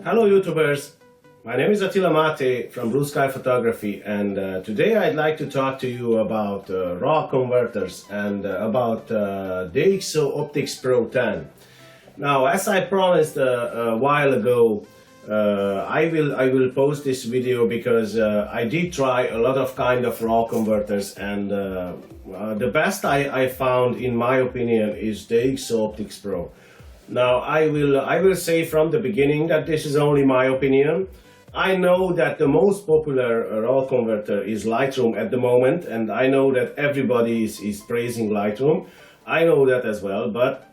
Hello YouTubers, my name is Attila Mate from Blue Sky Photography, and today I'd like to talk to you about RAW converters and about DXO Optics Pro 10. Now, as I promised a while ago, I will post this video because I did try a lot of kind of RAW converters, and the best I found, in my opinion, is DXO Optics Pro. Now, I will say from the beginning that this is only my opinion. I know that the most popular RAW converter is Lightroom at the moment, and I know that everybody is praising Lightroom. I know that as well, but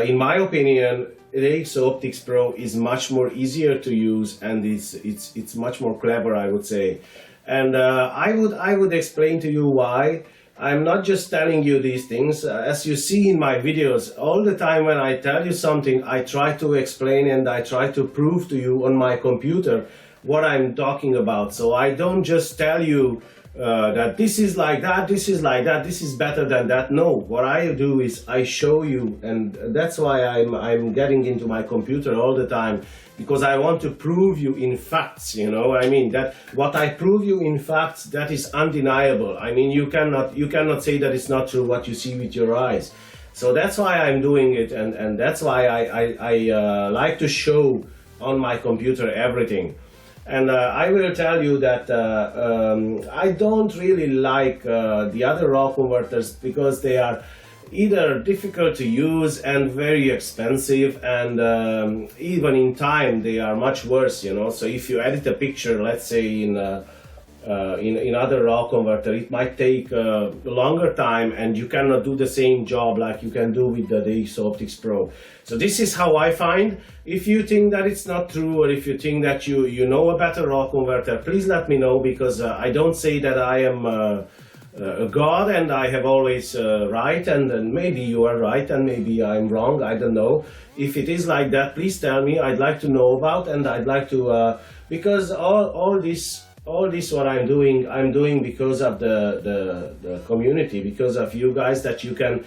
in my opinion, DXO Optics Pro is much more easier to use, and it's much more clever, I would say. And I would explain to you why. I'm not just telling you these things. As you see in my videos, all the time when I tell you something, I try to explain and I try to prove to you on my computer what I'm talking about. So I don't just tell you that this is like that, this is like that, this is better than that. No, what I do is I show you, and that's why I'm getting into my computer all the time, because I want to prove you in facts, you know. I mean, that what I prove you in facts, that is undeniable. I mean, you cannot say that it's not true what you see with your eyes. So that's why I'm doing it, and that's why I like to show on my computer everything. And I will tell you that I don't really like the other RAW converters because they are either difficult to use and very expensive, and even in time they are much worse, you know. So if you edit a picture, let's say in other RAW converter, it might take a longer time, and you cannot do the same job like you can do with the DXO Optics Pro. So this is how I find. If you think that it's not true, or if you think that you know a better RAW converter, please let me know, because I don't say that I am a god and I have always right, and maybe you are right and maybe I'm wrong, I don't know. If it is like that, please tell me. I'd like to know about, and I'd like to because all this what I'm doing because of the community, because of you guys, that you can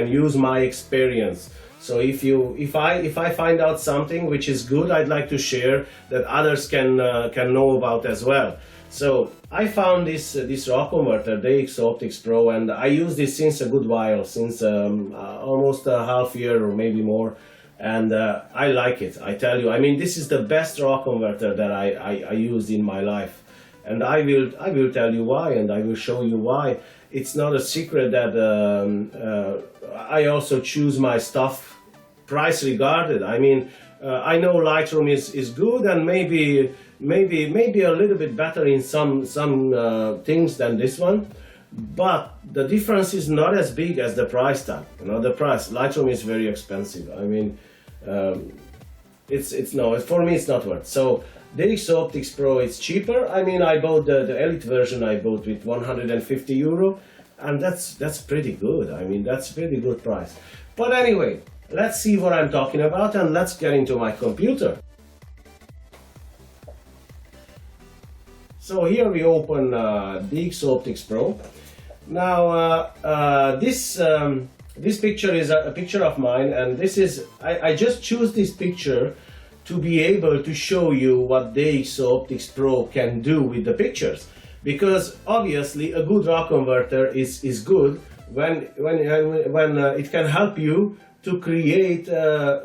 use my experience. So if I find out something which is good, I'd like to share, that others can know about as well. So I found this RAW converter, DXO Optics Pro, and I use this since a good while, since almost a half year or maybe more, and I like it. I tell you, I mean, this is the best RAW converter that I used in my life, and I will tell you why, and I will show you why. It's not a secret that I also choose my stuff price regarded. I mean, I know Lightroom is good, and maybe a little bit better in some things than this one, but the difference is not as big as the price tag. You know, the price. Lightroom is very expensive. I mean, for me it's not worth. So DXO Optics Pro, it's cheaper. I mean, I bought the Elite version. I bought with 150 euro, and that's pretty good. I mean, that's a pretty good price. But anyway, let's see what I'm talking about, and let's get into my computer. So here we open DXO Optics Pro. Now this picture is a picture of mine, and this is I just choose this picture to be able to show you what DXO Optics Pro can do with the pictures, because obviously a good RAW converter is good when it can help you to create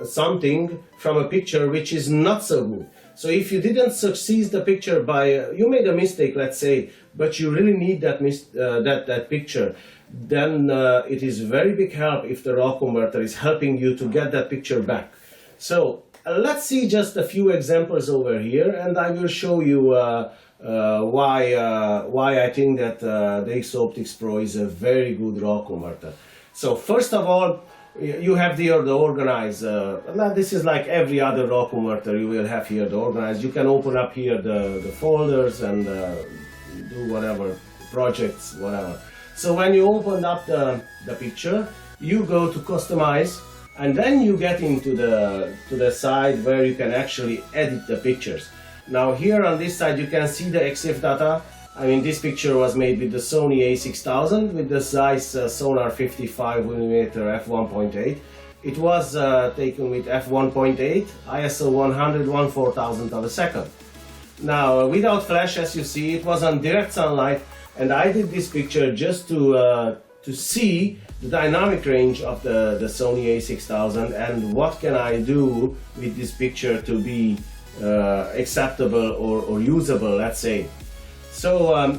something from a picture which is not so good. So if you didn't succeed the picture by, you made a mistake, let's say, but you really need that picture, then it is very big help if the RAW converter is helping you to get that picture back. So let's see just a few examples over here, and I will show you why I think that the DXO Optics Pro is a very good RAW converter. So first of all, you have here the organize. This is like every other RAW converter. You will have here the organize. You can open up here the folders and do whatever projects, whatever. So when you open up the picture, you go to customize, and then you get into the side where you can actually edit the pictures. Now here on this side you can see the Exif Data. I mean, this picture was made with the Sony a6000 with the Zeiss Sonar 55mm f1.8. It was taken with f1.8, ISO 100/1/4000 of a second. Now, without flash, as you see, it was on direct sunlight, and I did this picture just to see the dynamic range of the Sony a6000 and what can I do with this picture to be acceptable or usable, let's say. So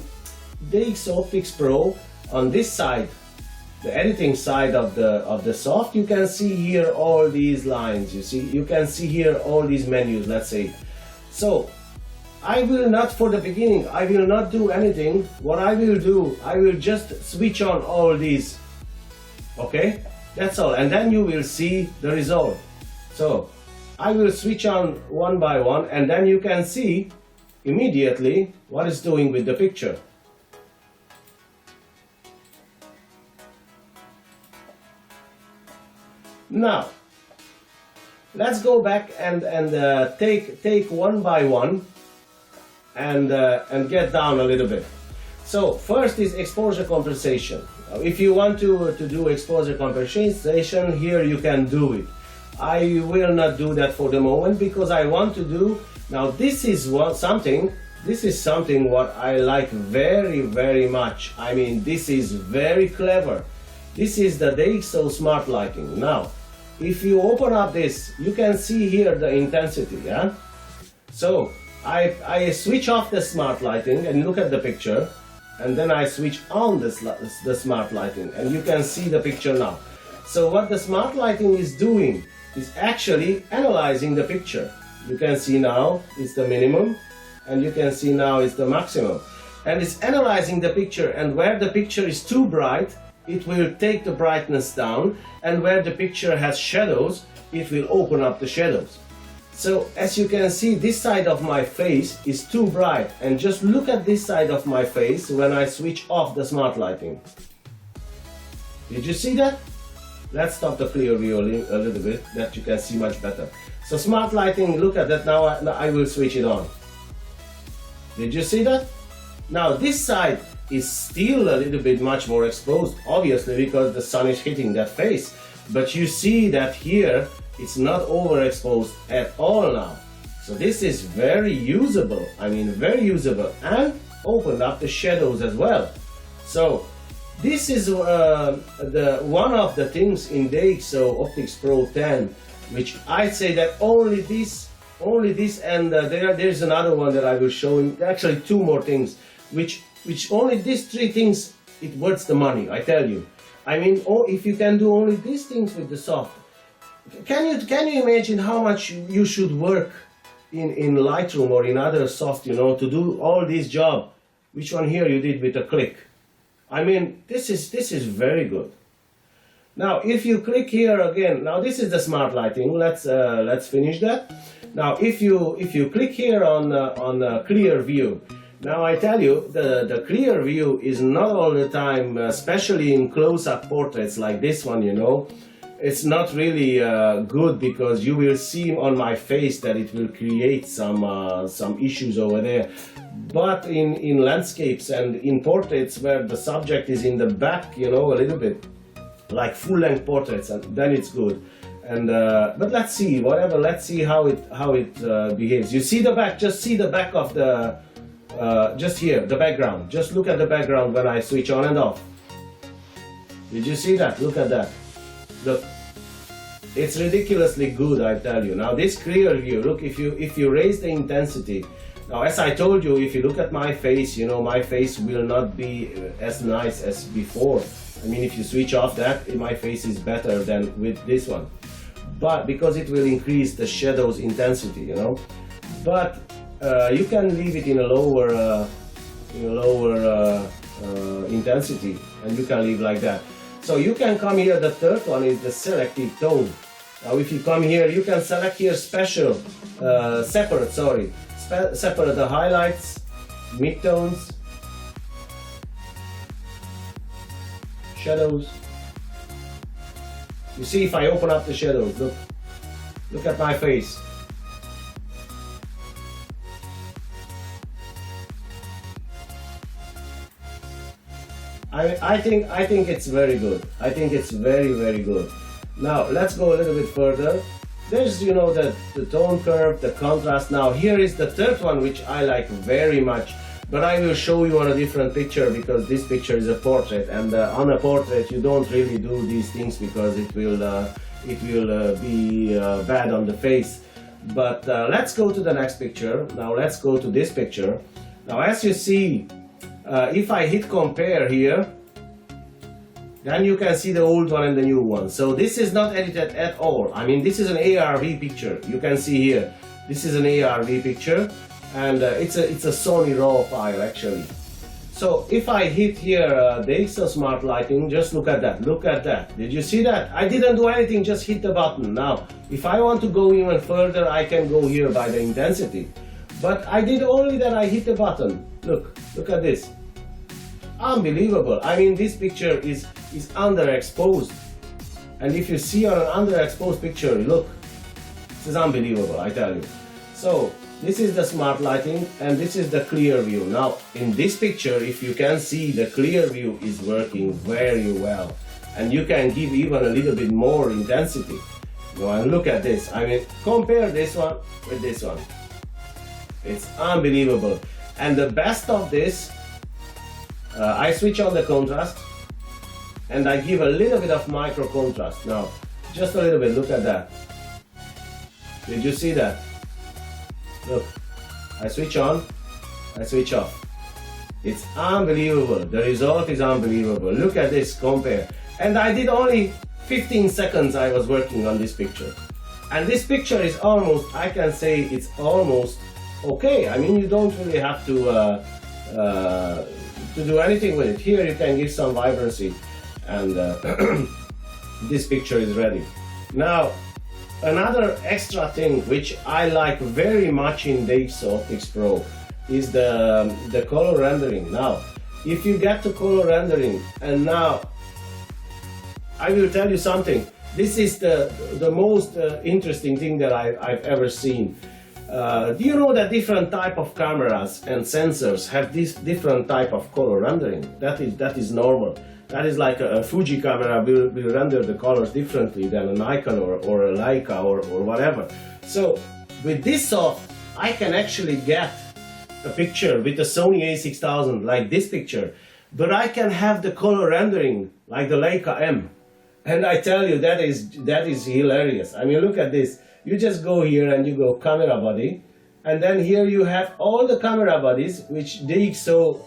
DXO Optics Pro, on this side, the editing side of the soft, you can see here all these lines. You can see here all these menus, let's say. So I will not, for the beginning, I will not do anything. What I will do, I will just switch on all these. Okay, that's all, and then you will see the result. So I will switch on one by one, and then you can see immediately what it's doing with the picture. Now let's go back and take one by one and get down a little bit. So first is exposure compensation. If you want to do exposure compensation, here you can do it. I will not do that for the moment because I want to do, now this is something what I like very much. I mean, this is very clever. This is the DXO smart lighting. Now if you open up this, you can see here the intensity, yeah? So I switch off the smart lighting and look at the picture, and then I switch on the smart lighting, and you can see the picture now. So what the smart lighting is doing is actually analyzing the picture. You can see now it's the minimum, and you can see now it's the maximum. And it's analyzing the picture, and where the picture is too bright, it will take the brightness down, and where the picture has shadows, it will open up the shadows. So as you can see, this side of my face is too bright, and just look at this side of my face when I switch off the smart lighting. Did you see that? Let's stop the clear view a little bit, that you can see much better. So smart lighting, look at that, now I will switch it on. Did you see that? Now this side is still a little bit much more exposed, obviously, because the sun is hitting that face. But you see that here it's not overexposed at all now. So this is very usable, I mean very usable, and opened up the shadows as well. So this is one of the things in DXO Optics Pro 10, which I'd say that only this, and there's another one that I will show you, actually two more things, which only these three things, it worth the money, I tell you. I mean, if you can do only these things with the soft, can you imagine how much you should work in Lightroom or in other soft, you know, to do all this job, which one here you did with a click. I mean, this is very good. Now if you click here again, now this is the smart lighting, let's finish that. Now if you click here on clear view, now I tell you, the clear view is not all the time, especially in close-up portraits like this one, you know, it's not really good, because you will see on my face that it will create some issues over there. But in landscapes and in portraits where the subject is in the back, you know, a little bit, like full-length portraits, and then it's good. And but let's see, let's see how it behaves. You see the back, just see the back of the, just here, the background. Just look at the background when I switch on and off. Did you see that? Look at that. Look, it's ridiculously good, I tell you. Now this clear view, look, if you raise the intensity, now as I told you, if you look at my face, you know, my face will not be as nice as before. I mean, if you switch off that, my face is better than with this one. But because it will increase the shadows intensity, you know. But you can leave it in a lower intensity, and you can leave like that. So you can come here, the third one is the selective tone. Now if you come here, you can select here separate the highlights, midtones, shadows. You see, if I open up the shadows, look at my face. I think it's very good. I think it's very good. Now let's go a little bit further. There's, you know, the tone curve, the contrast. Now here is the third one, which I like very much, but I will show you on a different picture, because this picture is a portrait, and on a portrait you don't really do these things because it will be bad on the face. But let's go to the next picture. Now let's go to this picture. Now as you see, if I hit compare here, then you can see the old one and the new one. So this is not edited at all. I mean, this is an ARV picture. You can see here, this is an ARV picture, and it's a Sony RAW file actually. So if I hit here DXO Smart Lighting, just look at that. Look at that. Did you see that? I didn't do anything, just hit the button. Now, if I want to go even further, I can go here by the intensity. But I did only that. I hit the button. Look at this. Unbelievable. I mean, this picture is underexposed, and if you see on an underexposed picture, look, this is unbelievable, I tell you. So this is the smart lighting, and this is the clear view. Now in this picture, if you can see, the clear view is working very well, and you can give even a little bit more intensity. You know, and look at this. I mean, compare this one with this one. It's unbelievable. And the best of this, I switch on the contrast, and I give a little bit of micro contrast. Now, just a little bit, look at that. Did you see that? Look, I switch on, I switch off. It's unbelievable. The result is unbelievable. Look at this, compare. And I did only 15 seconds I was working on this picture. And this picture is almost, I can say it's almost okay. I mean, you don't really have to do anything with it. Here you can give some vibrancy, and this picture is ready. Now, another extra thing which I like very much in DXO Optics Pro is the color rendering. Now, if you get to color rendering, and now I will tell you something. This is the most interesting thing that I've ever seen. Do you know that different type of cameras and sensors have this different type of color rendering? That is normal. That is like a Fuji camera will render the colors differently than a Nikon or a Leica or whatever. So with this soft, I can actually get a picture with a Sony a6000 like this picture, but I can have the color rendering like the Leica M. And I tell you, that is hilarious. I mean, look at this. You just go here and you go camera body, and then here you have all the camera bodies which DXO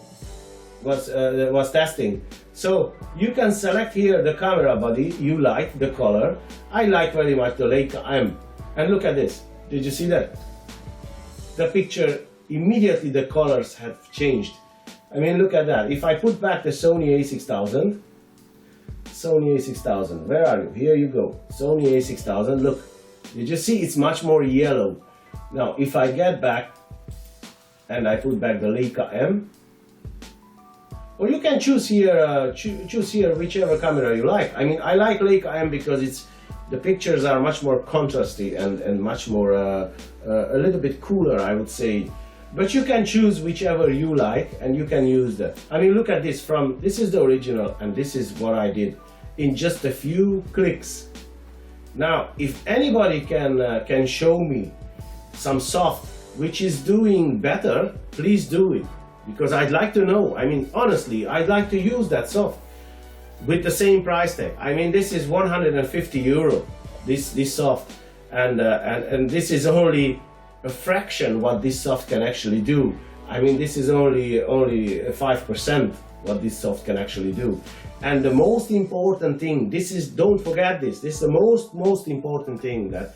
was testing. So you can select here the camera body you like, the color. I like very much the Leica M. And look at this. Did you see that? The picture, immediately the colors have changed. I mean, look at that. If I put back the Sony a6000, where are you? Here you go. Sony a6000, look. You just see it's much more yellow. Now, if I get back and I put back the Leica M, or you can choose here, choose here whichever camera you like. I mean, I like Leica M because the pictures are much more contrasty and much more a little bit cooler, I would say. But you can choose whichever you like, and you can use that. I mean, look at this. This is the original, and this is what I did in just a few clicks. Now, if anybody can show me some soft which is doing better, please do it, because I'd like to know. I mean, honestly, I'd like to use that soft with the same price tag. I mean, this is 150 euro, this soft, and this is only a fraction what this soft can actually do. I mean, this is only 5% what this soft can actually do. And the most important thing, don't forget this is the most important thing, that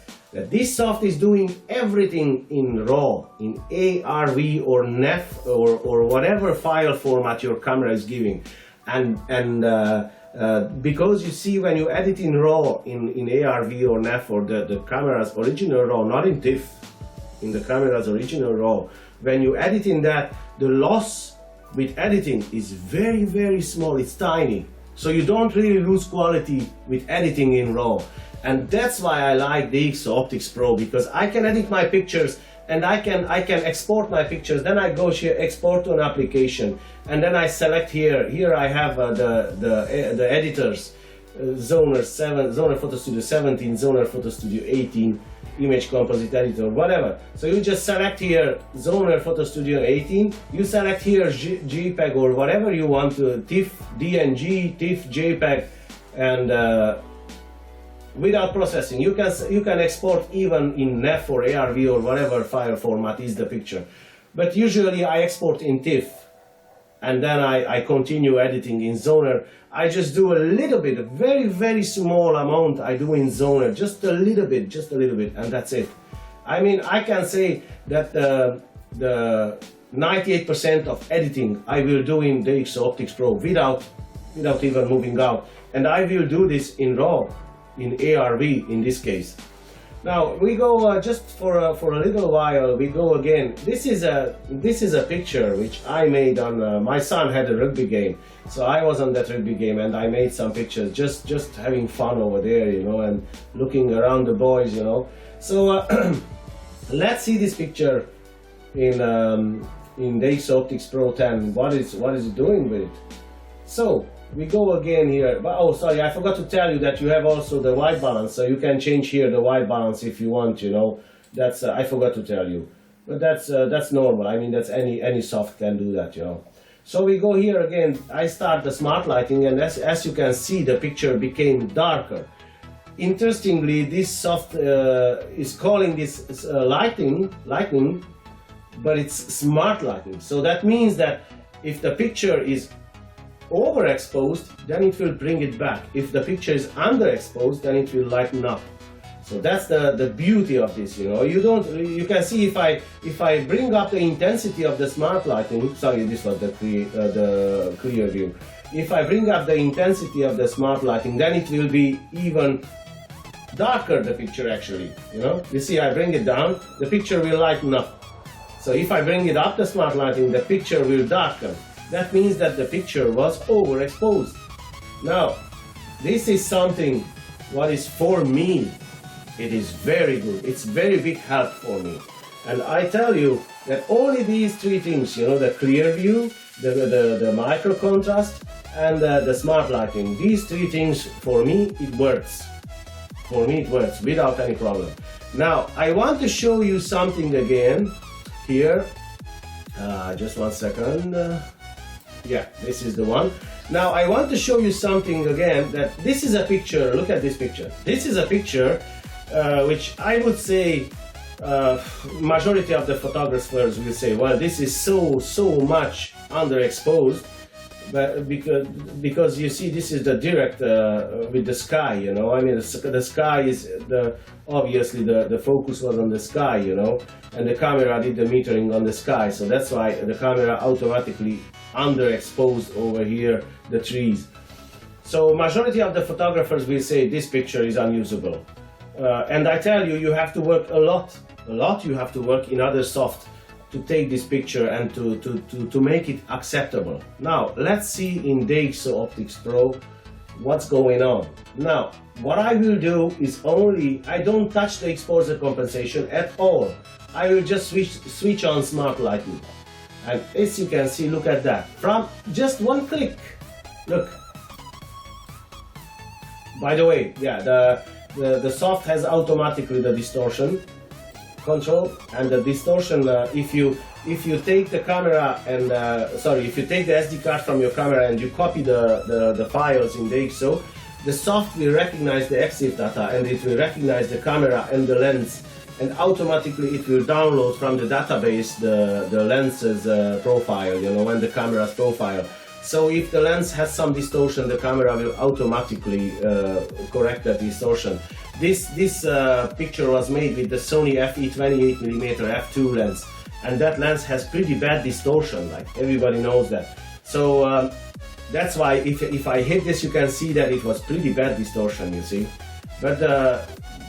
this soft is doing everything in RAW, in ARV or NEF or whatever file format your camera is giving. And because you see, when you edit in RAW, in ARV or NEF or the camera's original RAW, not in TIFF, in the camera's original RAW, when you edit in that, the loss with editing is very, very small. It's tiny. So you don't really lose quality with editing in RAW. And that's why I like DXO Optics Pro, because I can edit my pictures and I can export my pictures. Then I go here, export to an application, and then I select here. Here I have the editors Zoner 7, Zoner Photo Studio 17, Zoner Photo Studio 18, image composite editor, whatever. So you just select here Zoner Photo Studio 18, you select here JPEG or whatever you want to, TIFF, DNG, TIFF, JPEG, and without processing. You can export even in NEF or ARV or whatever file format is the picture. But usually I export in TIFF, and then I continue editing in Zoner. I just do a little bit, a very, very small amount I do in Zoner, just a little bit, and that's it. I mean, I can say that the 98% of editing I will do in DXO Optics Pro without even moving out. And I will do this in RAW, in ARV in this case. Now we go just for a little while. We go again. This is a picture which I made on. My son had a rugby game, so I was on that rugby game, and I made some pictures, just having fun over there, you know, and looking around the boys, you know. So let's see this picture in DXO Optics Pro 10. What is it doing with it? So we go again here. Oh, sorry, I forgot to tell you that you have also the white balance, so you can change here the white balance if you want, you know. That's I forgot to tell you, but that's normal. I mean, that's any soft can do that, you know. So we go here again. I start the smart lighting, and as you can see, the picture became darker. Interestingly, this soft is calling this lighting, but it's smart lighting. So that means that if the picture is overexposed, then it will bring it back. If the picture is underexposed, then it will lighten up. So that's the beauty of this, you know. You can see if I bring up the intensity of the smart lighting. Sorry, this was the clear view. If I bring up the intensity of the smart lighting, then it will be even darker, the picture actually, you know. You see, I bring it down, the picture will lighten up. So if I bring it up the smart lighting, the picture will darken. That means that the picture was overexposed. Now, this is something what is for me, it is very good. It's very big help for me. And I tell you that only these three things, you know, the clear view, the micro contrast, and the smart lighting, these three things, for me, it works. For me, it works without any problem. Now, I want to show you something again here. Just one second. Yeah, this is the one. Now I want to show you something again, that this is a picture. Look at this picture. This is a picture which I would say majority of the photographers will say, well, this is so much underexposed, but because you see, this is the direct with the sky, you know. I mean, the sky is obviously the focus was on the sky, you know, and the camera did the metering on the sky, so that's why the camera automatically underexposed over here the trees. So majority of the photographers will say this picture is unusable, and I tell you, you have to work a lot. You have to work in other soft to take this picture and to make it acceptable. Now let's see in DXO Optics Pro what's going on. Now what I will do is I don't touch the exposure compensation at all. I will just switch on smart lighting, and as you can see, look at that, from just one click. Look, by the way, yeah, the soft has automatically the distortion control, and the distortion, if you take the camera and if you take the SD card from your camera and you copy the files in DXO, the soft will recognize the Exif data, and it will recognize the camera and the lens, and automatically it will download from the database the lens's profile, you know, and the camera's profile. So if the lens has some distortion, the camera will automatically correct that distortion. This picture was made with the Sony FE 28mm f2 lens, and that lens has pretty bad distortion, like everybody knows that. So that's why if I hit this, you can see that it was pretty bad distortion, you see. But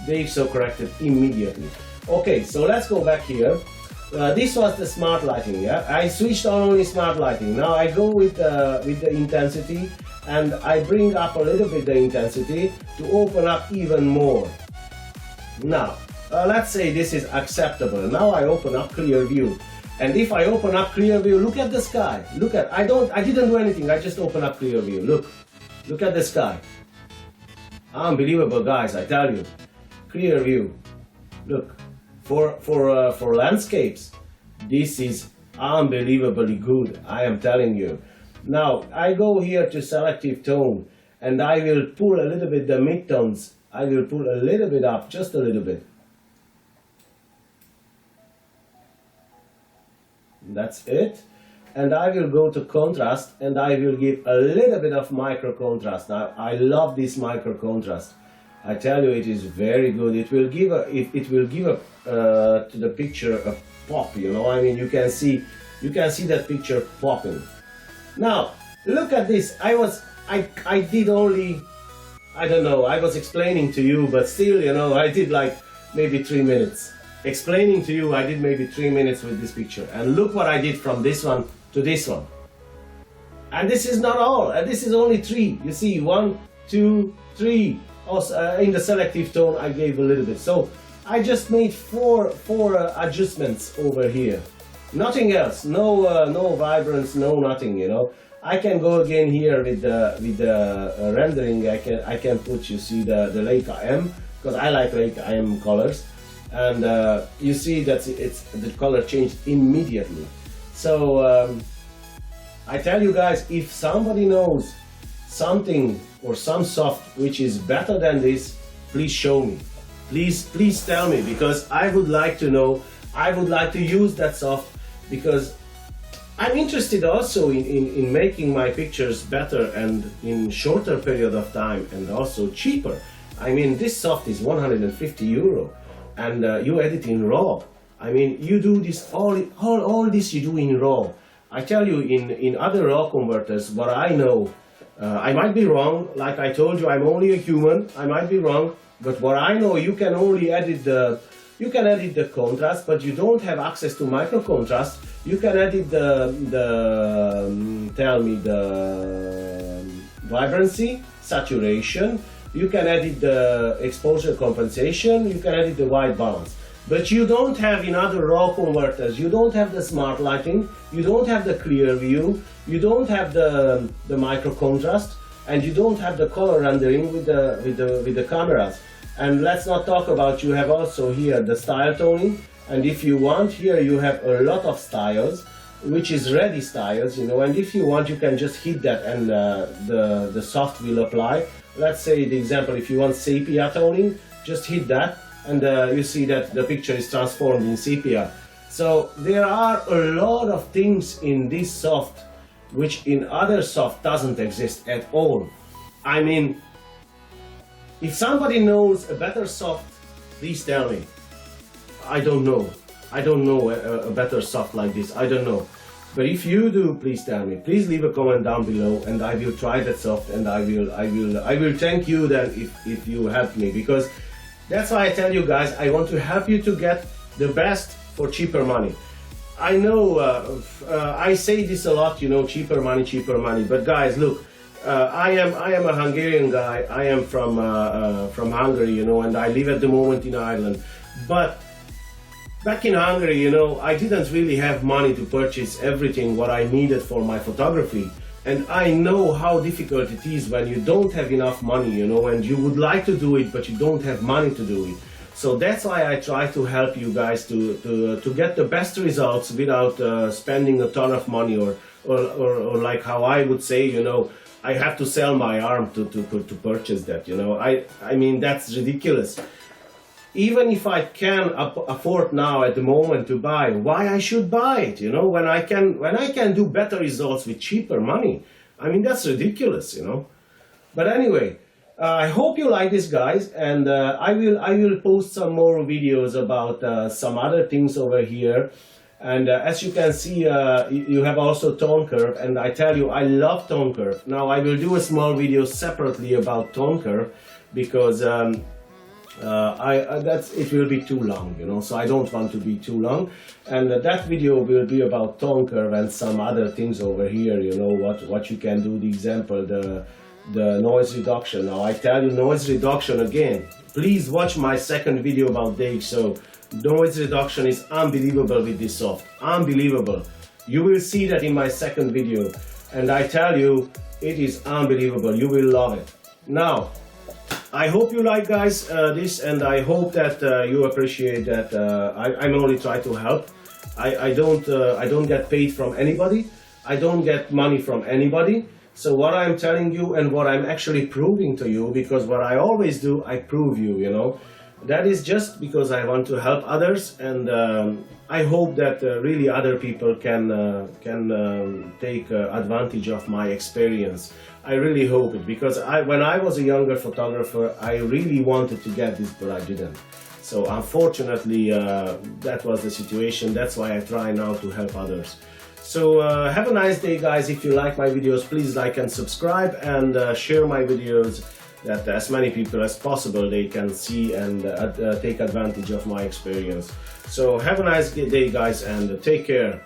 DXO corrected immediately. Okay, so let's go back here. This was the smart lighting, yeah? I switched on only smart lighting. Now I go with the intensity, and I bring up a little bit the intensity to open up even more. Now, let's say this is acceptable. Now I open up clear view. And if I open up clear view, look at the sky. Look at, I didn't do anything, I just open up clear view. Look at the sky. Unbelievable, guys, I tell you. Clear view. Look, for landscapes, this is unbelievably good, I am telling you. Now, I go here to Selective Tone, and I will pull a little bit the midtones. I will pull a little bit up, just a little bit. That's it. And I will go to contrast, and I will give a little bit of micro contrast. Now, I love this micro contrast. I tell you, it is very good. It will give to the picture a pop. You know, I mean, you can see that picture popping. Now, look at this. I did only, I don't know. I was explaining to you, but still, you know, I did like maybe 3 minutes. Explaining to you, I did maybe 3 minutes with this picture. And look what I did from this one to this one. And this is not all. This is only 3. You see, 1, 2, 3. Also, in the Selective Tone, I gave a little bit. So I just made four adjustments over here. Nothing else. No vibrance. No nothing. You know. I can go again here with the rendering. I can put, you see, the Leica M, because I like Leica M colors. And you see that the color changed immediately. So I tell you guys, if somebody knows something or some soft which is better than this, please show me. Please tell me, because I would like to know. I would like to use that soft, because I'm interested also in making my pictures better and in shorter period of time, and also cheaper. I mean, this soft is 150 euro. And you edit in RAW. I mean, you do this, all this you do in RAW. I tell you, in other RAW converters, what I know, I might be wrong. Like I told you, I'm only a human. I might be wrong, but what I know, you can only edit the contrast, but you don't have access to micro contrast. You can edit the vibrancy, saturation. You can edit the exposure compensation, you can edit the white balance. But you don't have in other RAW converters, you don't have the smart lighting, you don't have the clear view, you don't have the micro contrast, and you don't have the color rendering with the cameras. And let's not talk about, you have also here the style toning, and if you want, here you have a lot of styles, which is ready styles, you know, and if you want, you can just hit that and the soft will apply. Let's say the example, if you want sepia toning, just hit that, and you see that the picture is transformed in sepia. So there are a lot of things in this soft which in other soft doesn't exist at all. I mean, if somebody knows a better soft, please tell me. I don't know. I don't know a better soft like this. I don't know. But if you do, please tell me. Please leave a comment down below, and I will try that soft, and I will thank you then if you help me, because that's why I tell you guys, I want to help you to get the best for cheaper money. I know I say this a lot, you know, cheaper money. But guys, look, I am a Hungarian guy. I am from Hungary, you know, and I live at the moment in Ireland. But back in Hungary, you know, I didn't really have money to purchase everything what I needed for my photography. And I know how difficult it is when you don't have enough money, you know, and you would like to do it, but you don't have money to do it. So that's why I try to help you guys to get the best results without spending a ton of money, or like how I would say, you know, I have to sell my arm to purchase that, you know. I mean, that's ridiculous. Even if I can afford now at the moment to buy, why I should buy it, you know, when I can do better results with cheaper money. I mean, that's ridiculous, you know. But anyway, I hope you like this, guys, and I will post some more videos about some other things over here. And as you can see, you have also tone curve, and I tell you, I love tone curve. Now I will do a small video separately about tone curve, because it will be too long, you know, so I don't want to be too long. And that video will be about tone curve and some other things over here, you know, what you can do. The example, the noise reduction. Now I tell you, noise reduction again, please watch my second video about DXO. Noise reduction is unbelievable with this soft, unbelievable. You will see that in my second video, and I tell you, it is unbelievable. You will love it. Now I hope you like, guys, this, and I hope that you appreciate that I'm only trying to help. I don't get paid from anybody. I don't get money from anybody. So what I'm telling you and what I'm actually proving to you, because what I always do, I prove you, you know. That is just because I want to help others, and I hope that really other people can take advantage of my experience. I really hope it, because when I was a younger photographer, I really wanted to get this, but I didn't. So unfortunately, that was the situation. That's why I try now to help others. So have a nice day, guys. If you like my videos, please like and subscribe, and share my videos, that as many people as possible they can see and take advantage of my experience. So have a nice day, guys, and take care.